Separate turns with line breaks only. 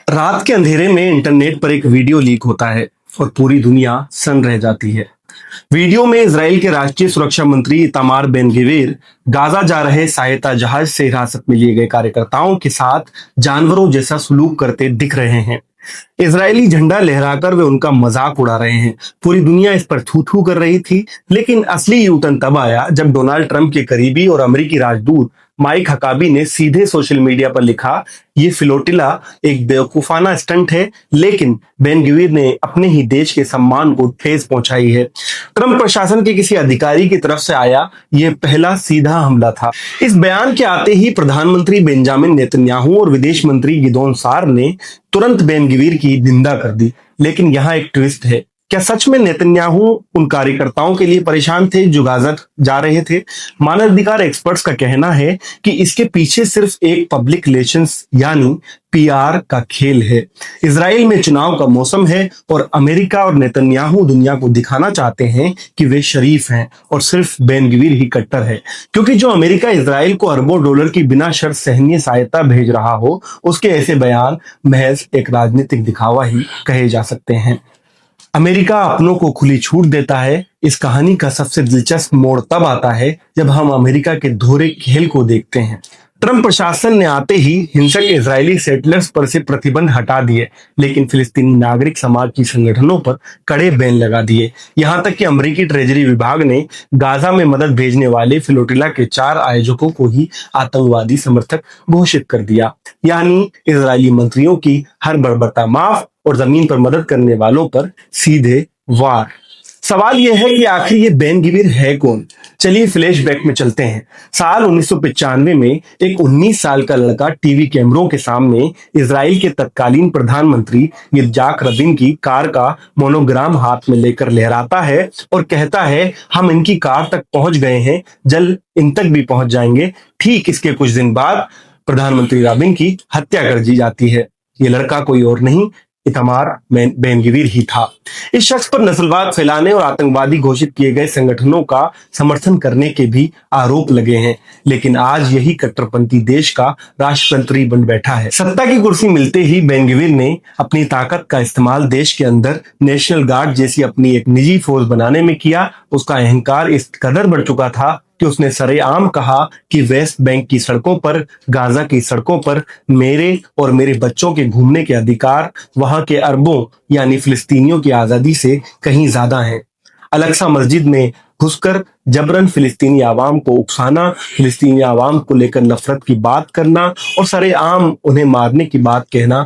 रात के अंधेरे में इंटरनेट पर एक वीडियो लीक होता है और पूरी दुनिया सन्न रह जाती है। वीडियो में इजराइल के राष्ट्रीय सुरक्षा मंत्री इतामार बेन गवीर गाजा जा रहे सहायता जहाज से हिरासत में लिए गए कार्यकर्ताओं के साथ जानवरों जैसा सलूक करते दिख रहे हैं। इजरायली झंडा लहराकर वे उनका मजाक उड़ा रहे हैं। पूरी दुनिया इस पर थू थू कर रही थी, लेकिन असली यूटर्न तब आया जब डोनाल्ड ट्रंप के करीबी और अमेरिकी राजदूत माइक हकाबी ने सीधे सोशल मीडिया पर लिखा, ये फिलोटिला एक बेवकूफाना स्टंट है, लेकिन बेन गवीर ने अपने ही देश के सम्मान को ठेस पहुंचाई है। ट्रंप प्रशासन के किसी अधिकारी की तरफ से आया यह पहला सीधा हमला था। इस बयान के आते ही प्रधानमंत्री बेंजामिन नेतन्याहू और विदेश मंत्री गिदोन सार ने तुरंत बेन गवीर की निंदा कर दी। लेकिन यहाँ एक ट्विस्ट है। क्या सच में नेतन्याहू उन कार्यकर्ताओं के लिए परेशान थे जो गाजा जा रहे थे? मानवाधिकार एक्सपर्ट्स का कहना है कि इसके पीछे सिर्फ एक पब्लिक रिलेशंस यानी पीआर का खेल है। इजराइल में चुनाव का मौसम है और अमेरिका और नेतन्याहू दुनिया को दिखाना चाहते हैं कि वे शरीफ हैं और सिर्फ बेन गवीर ही कट्टर है। क्योंकि जो अमेरिका इजराइल को अरबों डॉलर की बिना शर्त सैन्य सहायता भेज रहा हो, उसके ऐसे बयान महज एक राजनीतिक दिखावा ही कहे जा सकते हैं। अमेरिका अपनों को खुली छूट देता है। इस कहानी का सबसे दिलचस्प मोड़ तब आता है जब हम अमेरिका के दोहरे खेल को देखते हैं। ट्रंप प्रशासन ने आते ही हिंसक इजरायली सेटलर्स पर से प्रतिबंध हटा दिए, लेकिन फिलिस्तीनी नागरिक समाज की संगठनों पर कड़े बैन लगा दिए। यहां तक कि अमेरिकी ट्रेजरी विभाग ने गाजा में मदद भेजने वाले फिलोटिला के 4 आयोजकों को ही आतंकवादी समर्थक घोषित कर दिया। यानी इजरायली मंत्रियों की हर बर्बरता माफ और जमीन पर मदद करने वालों पर सीधे वार। सवाल यह है कि आखिर ये बेन गवीर है कौन? चलिए फ्लैशबैक में चलते हैं। साल 1995 में एक 19 साल का लड़का टीवी कैमरों के सामने इजराइल के तत्कालीन प्रधानमंत्री यित्जाक रबिन की कार का मोनोग्राम हाथ में लेकर लहराता है और कहता है, हम इनकी कार तक पहुंच गए हैं, जल्द इन तक भी पहुंच जाएंगे। ठीक इसके कुछ दिन बाद प्रधानमंत्री रबिन की हत्या कर दी जाती है। ये लड़का कोई और नहीं, इतामार बेन गवीर ही था। इस शख्स पर नस्लवाद फैलाने और आतंकवादी घोषित किए गए संगठनों का समर्थन करने के भी आरोप लगे हैं, लेकिन आज यही कट्टरपंथी देश का राष्ट्रमंत्री बन बैठा है। सत्ता की कुर्सी मिलते ही बेन गवीर ने अपनी ताकत का इस्तेमाल देश के अंदर नेशनल गार्ड जैसी अपनी एक निजी फौज बनाने में किया। उसका अहंकार इस कदर बढ़ चुका था कि उसने सरेआम कहा कि वेस्ट बैंक की सड़कों पर, गाजा की सड़कों पर मेरे और मेरे बच्चों के घूमने के अधिकार वहां के अरबों यानी फिलिस्तीनियों की आजादी से कहीं ज्यादा हैं। अलक्सा मस्जिद में घुसकर जबरन फिलिस्तीनी आवाम को उकसाना, फिलिस्तीनी आवाम को लेकर नफरत की बात करना और सरेआम उन्हें मारने की बात कहना